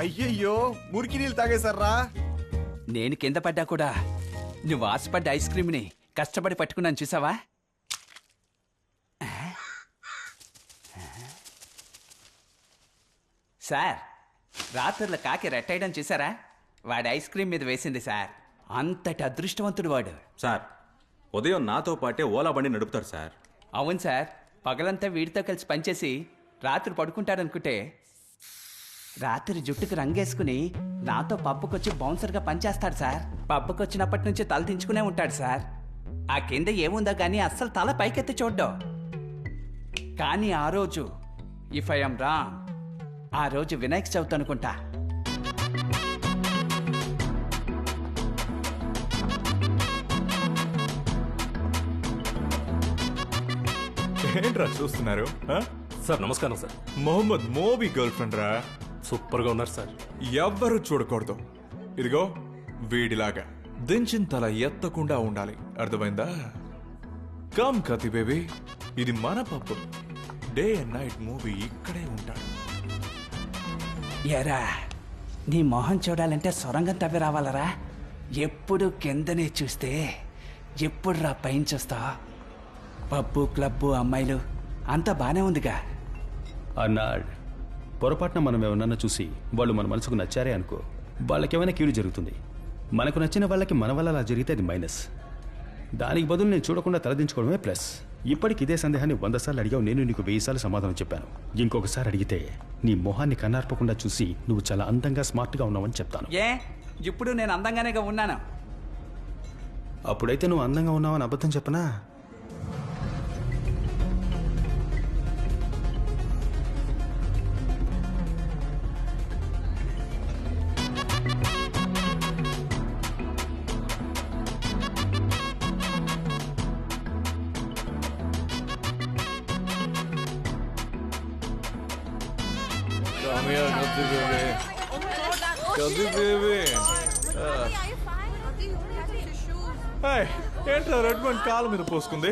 అయ్యయ్యో మురికి నీళ్ళు తాగేశారా? నేను కింద పడ్డా కూడా నువ్వు ఆశపడ్డ ఐస్ క్రీమ్ని కష్టపడి పట్టుకున్నాను చూసావా? సార్, రాత్రుల కాకి రెట్టేయడం చూసారా? వాడి ఐస్ క్రీమ్ మీద వేసింది సార్. అంతటి అదృష్టవంతుడు వాడు. సార్, ఉదయం నాతో పాటే ఓలా బండి నడుపుతారు సార్. అవును సార్, పగలంతా వీడితో కలిసి పనిచేసి రాత్రి పడుకుంటాడనుకుంటే రాత్రి జుట్టుకు రంగేసుకుని నాతో పప్పుకొచ్చి బౌన్సర్గా పనిచేస్తాడు సార్. పప్పుకొచ్చినప్పటి నుంచి తల దించుకునే ఉంటాడు సార్. ఆ కింద ఏముందో కానీ అస్సలు తల పైకెత్తి చూడ్డం. కానీ ఆ రోజు ఇఫ్ ఐ యామ్ రాంగ్, ఆ రోజు వినాయక చవితి అనుకుంటా. ఏంట్రా చూస్తున్నారు? సార్ నమస్కారం సార్. మొహమ్మద్ మోబీ గర్ల్ ఫ్రెండ్ రా. సూపర్గా ఉన్నారు సార్. ఎవ్వరూ చూడకూడదు. ఇదిగో వీడిలాగా దించిన తల ఎత్తకుండా ఉండాలి, అర్థమైందా? కమ్ కతి బేబీ, ఇది మన పప్పు. డే అండ్ నైట్ మూవీ ఇక్కడే ఉంటాడు. ఎరా, నీ మొహం చూడాలంటే సొరంగం తవ్వి రావాలరా? ఎప్పుడు కిందనే చూస్తే ఎప్పుడు రా పైన చూస్తా? పబ్బు క్లబ్బు అమ్మాయిలు అంతా బానే ఉందిగా. అన్నాడు పొరపాటున మనం ఏమన్నా చూసి వాళ్ళు మన మనసుకు నచ్చారే అనుకో, వాళ్ళకేమైనా కీడు జరుగుతుంది. మనకు నచ్చిన వాళ్ళకి మన వల్ల అలా జరిగితే అది మైనస్. దానికి బదులు నేను చూడకుండా తలదించుకోవడమే ప్లస్. ఇప్పటికి ఇదే సందేహాన్ని 100 సార్లు అడిగావు, నేను నీకు 1000 సార్లు సమాధానం చెప్పాను. ఇంకొకసారి అడిగితే నీ మొహాన్ని కన్నార్పకుండా చూసి నువ్వు చాలా అందంగా స్మార్ట్గా ఉన్నావని చెప్తాను. ఏ, ఇప్పుడు నేను అందంగానేగా ఉన్నాను. అప్పుడైతే నువ్వు అందంగా ఉన్నావని అబద్ధం చెప్పనా? ఏంట్రా రెడ్ వన్ కాళ్ళ మీద పోసుకుంది?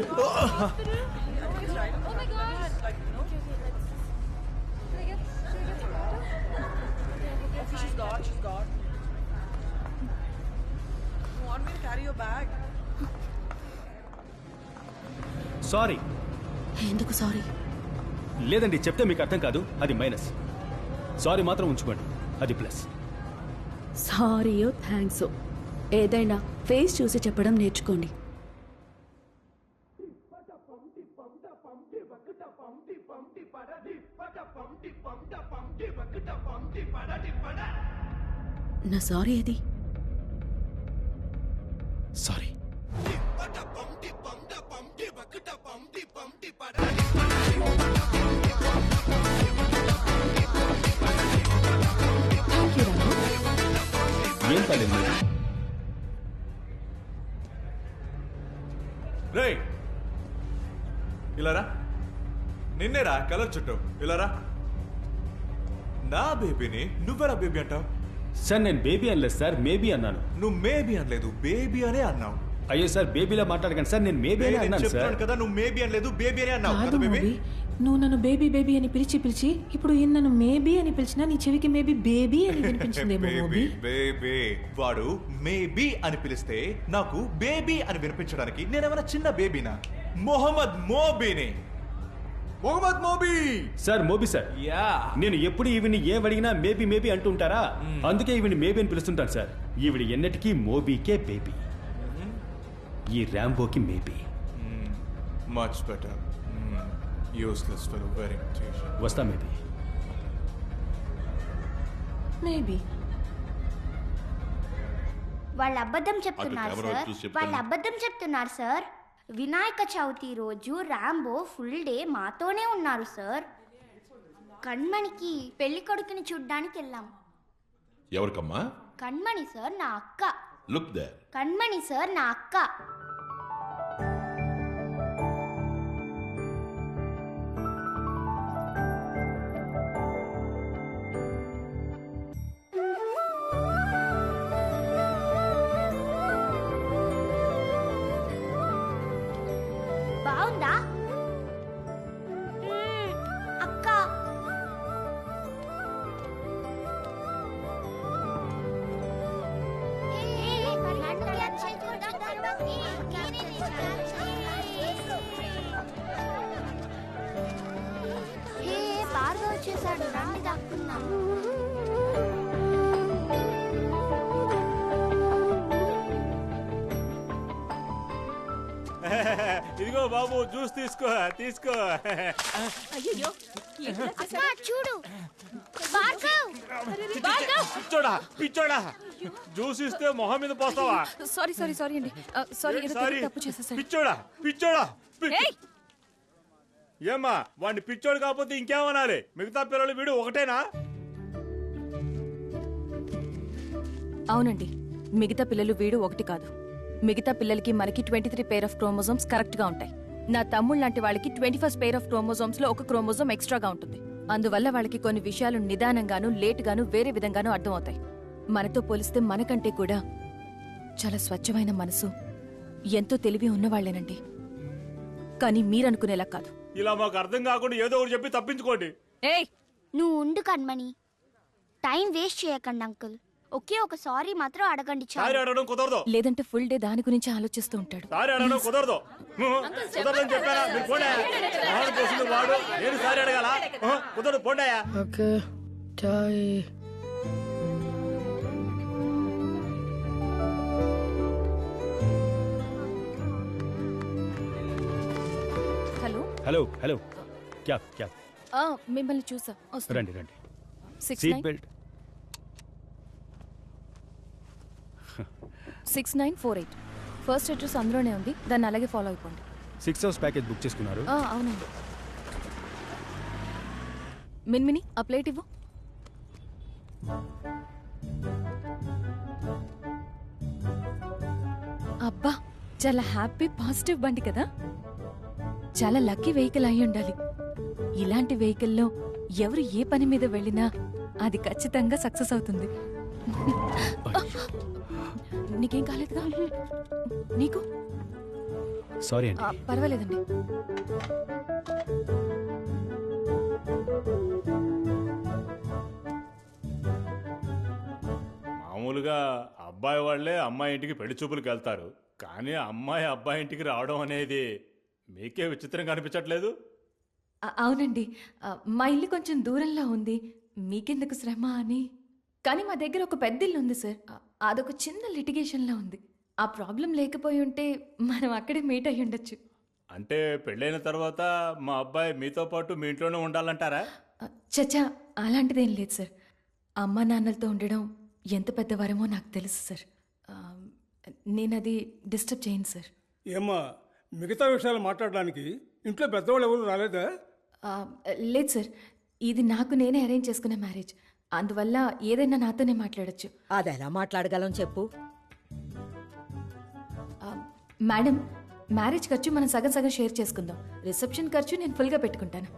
సారీ. ఎందుకు సారీ? లేదండి, చెప్తే మీకు అర్థం కాదు, అది మైనస్. సారీ మాత్రం ఉంచుకోండి, అది ప్లస్. సారీయో థ్యాంక్సో ఏదైనా ఫేస్ చూసి చెప్పడం నేర్చుకోండి. నా సారీ ఏది? సారీ. థ్యాంక్ యూ రాము. ఏం పర్లేదు. రే ఇలారా, నిన్నేరా కలర్ చుట్టూ. ఇలారా, నా బేబీని నువ్వెరా బేబీ అంటావు? సార్, నేను బేబీ అనలేదు సార్, మేబీ అన్నాను. నువ్వు మేబీ అనలేదు, బేబీ అనే అన్నావు. అయ్యో సార్, బేబీలా మాట్లాడకండి సార్, నేను మేబీ అని అన్నాను సార్. చెప్తున్నాను కదా, నువ్వు మేబీ అనలేదు, బేబీ అనే అన్నావు కాదు కదా బేబీ. మూవీ, నువ్వు నన్ను బేబీ బేబీ అని పిలిచి ఇప్పుడు ఈయన నన్ను మేబీ అని పిలిచినా నీ చెవికి మేబీ బేబీ అని వినిపించిందేమో మూవీ. బేబీ వాడు మేబీ అని పిలిస్తే నాకు బేబీ అని వినిపించడానికి నేనేమైనా చిన్న బేబీనా? మొహమ్మద్ మోబీని. Mohammed Moby sir, Moby sir. Yeah, నేను ఎప్పుడు ఈవిని ఏం అడిగినా మేబీ మేబీ అంటుంటారా, అందుకే ఈవిని మేబీ అని పిలుస్తుంటాను సార్. ఈవిడ ఎన్నటికీ మోబీకే బేబీ, ఈ ర్యాంబోకి maybe. Much better. Useless fellow, very వస్తా మేబీ. మేబీ వాళ్ళు అబద్ధం చెప్తున్నారు సార్. వాళ్ళు అబద్ధం చెప్తున్నారు సార్. వినాయక చవితి రోజు రాంబో ఫుల్ డే మాతోనే ఉన్నారు సార్. కణ్మణికి పెళ్లి కొడుకుని చూడ్డానికి వెళ్ళాం. ఎవరికమ్మా? కణ్మణి సార్, నా అక్క. Look there. కణ్మణి సార్, నా అక్క. బాగుందా అక్క? వచ్చేసాడు, రండి దాక్కుందాం. ఇదిగో బాబు జ్యూస్ తీసుకో తీసుకో. అక్క చూడు, భార్గవ్. పిచ్చోడా పిచ్చోడా, జ్యూస్ ఇస్తే మొహం మీద పోస్తావా? సారీ సారీ సారీ అండి, సారీ ఏదో సారీ తప్పు చేసేసాను. పిచ్చోడా పిచ్చోడా. ఏమ్మా వాడిని పిచ్చోడు కాకపోతే ఇంకేమనాలి? మిగతా పిల్లలు వీడు ఒకటేనా? అవునండి, మిగతా పిల్లలు వీడు ఒకటి కాదు. మిగతా పిల్లలకి మనకి 23 పేర్ ఆఫ్ క్రోమోజోమ్స్ కరెక్ట్ గా ఉంటాయి. నా తమ్ముళ్ళ లాంటి వాళ్ళకి 21st పేర్ ఆఫ్ క్రోమోజోమ్స్ లో ఒక క్రోమోజోమ్ ఎక్స్ట్రాగా ఉంటుంది. అందువల్ల వాళ్ళకి కొన్ని విషయాలు నిదానంగాను లేటుగాను వేరే విధంగాను అర్థమవుతాయి. మనతో పోలిస్తే మనకంటే కూడా చాలా స్వచ్ఛమైన మనసు, ఎంతో తెలివి ఉన్నవాళ్లేనండి. కానీ మీరనుకునేలా కాదు. ఇలా మాకు అర్థం కాకుండా ఏదో ఒకటి చెప్పి తప్పించుకోండి. ఏయ్, నువ్వు ఉండు కన్మణి, టైం వేస్ట్ చేయకండి అంకుల్. ఒకే ఒక సారీ మాత్రం అడగండి సారీ చాలు. అడగడం కుదరదు. లేదంటే ఫుల్ డే దాని గురించి ఆలోచిస్తూ ఉంటాడు. సారీ అడగడం కుదరదు. కుదరదని చెప్పారా? మీరు పోండి. మొహం కోసింది వాడు, నేను సారీ అడగాల? కుదరదు, పోండాయా. హలో హలో హలో, క్యా క్యా, మిమ్మల్ని చూసా. రండి రండి. 69 సీట్ బెల్ట్. 6948 ఫస్ట్ అడ్రస్ అందులోనే ఉంది, దాన్ని అలాగే ఫాలో అయిపోండి. 6 hours ప్యాకేజ్ బుక్ చేసుకున్నారు. అవునండి. మిన్మిని ఆ ప్లేట్ ఇవ్వు. అబ్బా, చాలా హ్యాపీ పాజిటివ్ బండి కదా. చాలా లక్కీ వెహికల్ అయి ఉండాలి. ఇలాంటి వెహికల్లో ఎవరు ఏ పని మీద వెళ్ళినా అది ఖచ్చితంగా సక్సెస్ అవుతుంది. నీకేం కాలేదుగా? నీకు? సారీ అండి. పర్వాలేదండి. మామూలుగా అబ్బాయి వాళ్ళే అమ్మాయి ఇంటికి పెళ్లి చూపులకు వెళ్తారు, కానీ అమ్మాయి అబ్బాయి ఇంటికి రావడం అనేది మీకే విచిత్రంగా అనిపించట్లేదు? అవునండి, మా ఇల్లు కొంచెం దూరంలో ఉంది, మీకెందుకు శ్రమ అని. కానీ మా దగ్గర ఒక పెద్ద ఇల్లు ఉంది సార్, అదొక చిన్న లిటిగేషన్లో ఉంది. ఆ ప్రాబ్లం లేకపోయి ఉంటే మనం అక్కడే మీట్ అయ్యి ఉండొచ్చు. అంటే పెళ్ళైన తర్వాత మా అబ్బాయి మీతో పాటు మీ ఇంట్లోనే ఉండాలంటారా? చచ్చా, అలాంటిదేం లేదు సార్. అమ్మా నాన్నలతో ఉండడం ఎంత పెద్ద వరమో నాకు తెలుసు సార్. నేను అది డిస్టర్బ్ చేయను సార్. ఏమ్మా, మిగతా విషయాలు మాట్లాడడానికి ఇంట్లో పెద్దవాళ్ళు ఎవరు రాలేదా? లేదు సార్, ఇది నాకు నేనే అరేంజ్ చేసుకునే మ్యారేజ్, అందువల్ల ఏదైనా నాతోనే మాట్లాడొచ్చు. అది ఎలా మాట్లాడగలం చెప్పు. మేడం, మ్యారేజ్ ఖర్చు మనం సగం సగం షేర్ చేసుకుందాం. రిసెప్షన్ ఖర్చు నేను ఫుల్గా పెట్టుకుంటాను.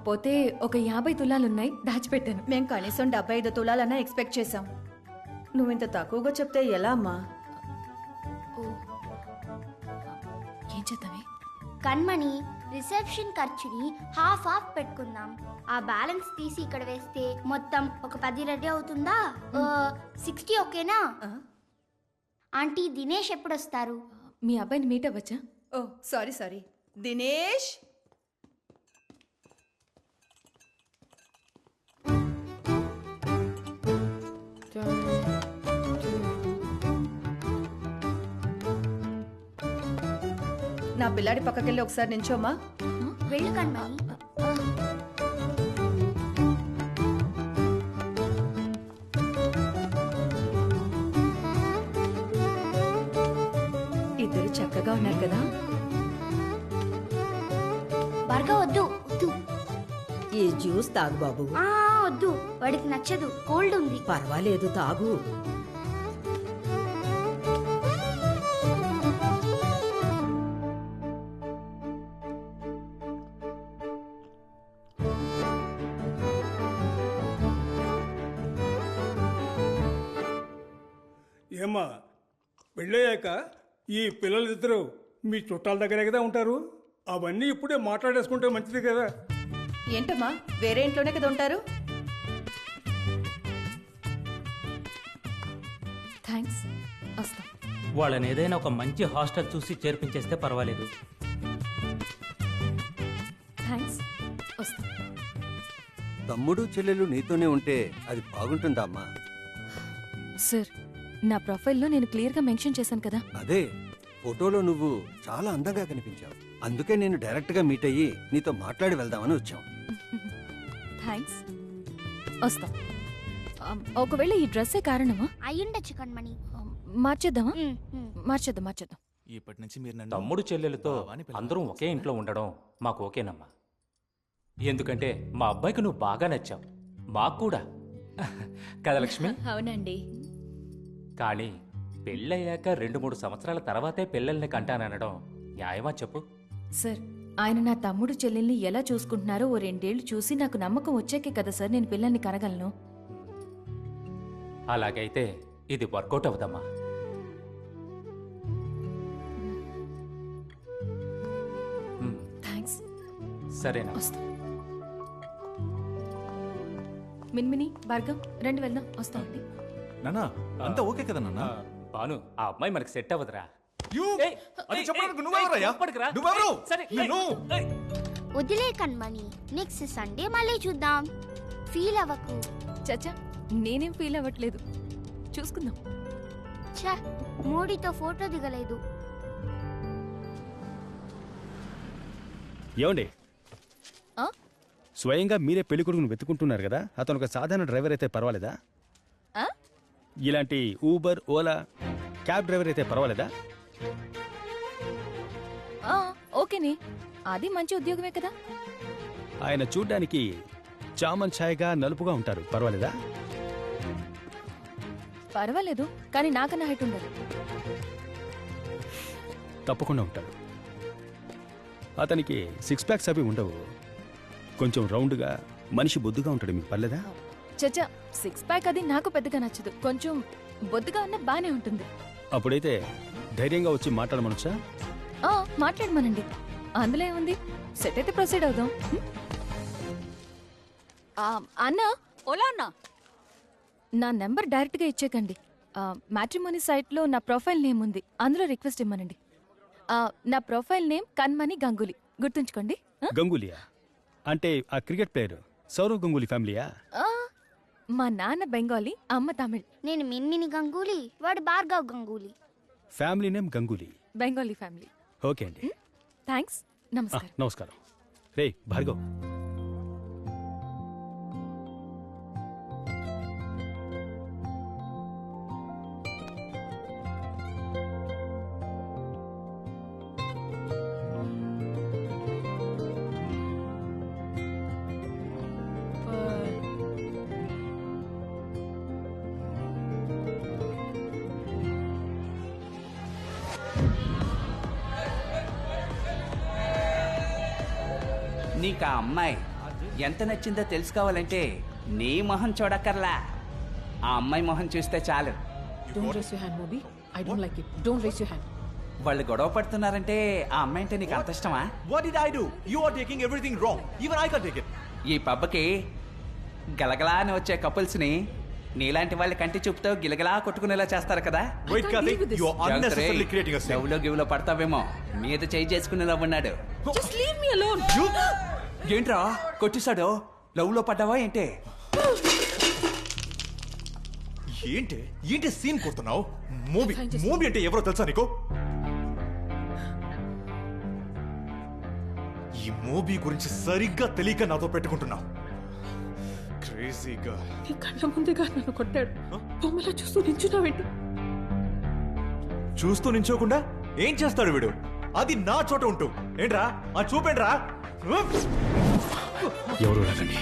పోతే ఒక 50 తులాలున్నాయి, దాచిపెట్టాను. మేం కనీసం 75 తులాలన్నా ఎక్స్పెక్ట్ చేశాం. నువ్వు ఇంత తక్కువగా చెప్తే ఎలా అమ్మా? ఏం చేద్దామే? కన్మణి, రిసెప్షన్ ఖర్చుని హాఫ్ పెట్టుకుందాం. ఆ బ్యాలెన్స్ తీసి ఇక్కడ వేస్తే మొత్తం ఒక 10 రెడీ అవుతుందా? 60 ఓకేనా? ఆంటీ, దినేష్ ఎప్పుడు వస్తారు? మీ అబ్బాయిని మీట్ అవ్వచ్చా? ఓ సారీ సారీ, దినేష్. నా పిల్లాడి పక్కకెళ్ళి ఒకసారి నించోమ్మా. వెళ్ళు కన్మణి. ఇద్దరు చక్కగా ఉన్నారు కదా. భార్గవ్ వద్దు వద్దు. ఈ జ్యూస్ తాగు బాబు. వద్దు, వాడికి నచ్చదు, కోల్డ్ ఉంది. పర్వాలేదు, తాగు. ఏమ్మా, పెళ్ళయ్యాక ఈ పిల్లలిద్దరూ మీ చుట్టాల దగ్గరే కదా ఉంటారు, అవన్నీ ఇప్పుడే మాట్లాడేసుకుంటే మంచిది కదా. ఏంటమ్మా, వేరే ఇంట్లోనే కదా ఉంటారు? థ్యాంక్స్, వస్తాం. వాళ్ళని ఏదైనా ఒక మంచి హాస్టల్ చూసి చేర్పించేస్తే పర్వాలేదు. థ్యాంక్స్, వస్తాం. తమ్ముడు చెల్లెలు నీతోనే ఉంటే అది బాగుంటుందా అమ్మా? సార్, నా ప్రొఫైల్లో నేను క్లియర్గా మెన్షన్ చేశాను కదా. అదే ఫోటోలో నువ్వు చాలా అందంగా కనిపించావు. అందుకే నేను డైరెక్ట్గా మీట్ అయ్యి నీతో మాట్లాడి వెళ్దామని వచ్చాం. థ్యాంక్స్. వస్తాం. ఒకవేళ ఈ డ్రెస్సే కారణమా? అయ్యుండొచ్చు కణ్మణి. మార్చేద్దామా? మార్చేద్దాం. ఇప్పటి నుంచి మీరు తమ్ముడు చెల్లెలతో అందరం ఒకే ఇంట్లో ఉండడం మాకు ఓకేనమ్మా. ఎందుకంటే మా అబ్బాయికి నువ్వు బాగా నచ్చావు, మాకు కూడా. కదా లక్ష్మి? అవునండి. కానీ పెళ్ళయ్యాక 2-3 సంవత్సరాల తర్వాతే పిల్లల్ని కంటాననడం న్యాయమా చెప్పు? సార్, ఆయన నా తమ్ముడు చెల్లెల్ని ఎలా చూసుకుంటున్నారో ఓ 2 ఏళ్లు చూసి నాకు నమ్మకం వచ్చాకే కదా సార్ నేను పిల్లల్ని కనగలను. అలాగైతే ఇది వర్కౌట్ అవుదమ్మా. థ్యాంక్స్. సరేనా? మిన్మిని, భార్గవ్, రండి వెళ్దాం. వస్తామండి. నానా అంతా ఓకే కదా నాన్న? బాను, ఆ అమ్మాయి మనకి సెట్ అవ్వదురా. వదిలే కణ్మణి, నెక్స్ట్ సండే మళ్ళీ చూద్దాం. ఫీల్ అవ్వకు. చచ్చా, నేనేం ఫీల్ అవ్వట్లేదు. చూసుకుందాం. ఛా, మోడీతో ఫోటో దిగలేదు. ఏమండి, స్వయంగా మీరే పెళ్లి కొడుకును వెతుకుంటున్నారు కదా, అతను ఒక సాధారణ డ్రైవర్ అయితే పర్వాలేదా? ఇలాంటి ఊబర్, ఓలా, క్యాబ్ డ్రైవర్ అయితే పర్వాలేదా? ఓకేనే, అది మంచి ఉద్యోగమే కదా. ఆయన చూడ్డానికి చామన్ ఛాయగా నలుపుగా ఉంటారు, పర్వాలేదా? పర్వాలేదు, కానీ నాకన్నా హైట్ ఉండదు. తప్పకుండా ఉంటాడు. అతనికి 6 ప్యాక్స్ అవి ఉండవు, కొంచెం రౌండ్గా మనిషి బొద్దుగా ఉంటాడు. మీకు పర్లేదా? చచ్చా, 6 ప్యాక్ అది నాకు పెద్దగా నచ్చదు. కొంచెం బొద్దుగా ఉన్న బానే ఉంటుంది. అప్పుడైతే ధైర్యంగా వచ్చి మాట్లాడమనొచ్చా? మాట్లాడమనండి, అందులో ఏముంది. సెట్ అయితే ప్రొసీడ్ అవుదాం. అన్నా, ఓలా అన్నా, నా నెంబర్ డైరెక్ట్గా ఇచ్చేకండి. మ్యాట్రిమోనీ సైట్లో నా ప్రొఫైల్ నేమ్ ఉంది, అందులో రిక్వెస్ట్ ఇమ్మనండి. నా ప్రొఫైల్ నేమ్ కణ్మణి గంగూలీ, గుర్తుంచుకోండి. గంగూలియా అంటే ఆ క్రికెట్ ప్లేయర్ సౌరవ్ గంగూలీ ఫ్యామిలీయా? మా నాన్న బెంగాలీ, అమ్మ తమిళ్. నేను మిన్మిని గంగూలీ, వాడు Bhargav Ganguly. Family name Ganguly, Bengali family. Okay అండి. థ్యాంక్స్. నమస్కారం. నమస్కారం. రే భార్గవ్, నీకు ఆ అమ్మాయి ఎంత నచ్చిందో తెలుసుకోవాలంటే నీ మొహం చూడక్కర్లా, ఆ అమ్మాయి మొహం చూస్తే చాలు. వాళ్ళు గొడవ పడుతున్నారంటే ఆ అమ్మాయి అంటే నీకు అంత ఇష్టమా? ఈ పబ్బకి గలగలా అని వచ్చే కపుల్స్ ని నీలాంటి వాళ్ళ కంటి చూపుతో గిలగలా కొట్టుకునేలా చేస్తారు కదా. లవ్లో గివ్లో పడతావేమో, మీద చేయి చేసుకునేలా ఉన్నాడు. ఏంట్రా కొట్టేశాడు? లవ్ లో పడ్డావా ఏంటి? ఏంటి సీన్ కొడుతున్నావు? మూవీ అంటే ఎవరో తెలుసా నీకు? ఈ మూవీ గురించి సరిగ్గా తెలియక నాతో పెట్టుకుంటున్నావు. క్రేజీగా నీ కళ్ళ ముందుగా నన్ను కొట్టాడు. బొమ్మలా చూస్తూ నించున్నావేంటి? చూస్తూ నించోకుండా ఏం చేస్తాడు వీడు? అది నా చోట ఉంటూ. ఏంట్రా ఆ చూపేంట్రా? ఎవరు రాకండి.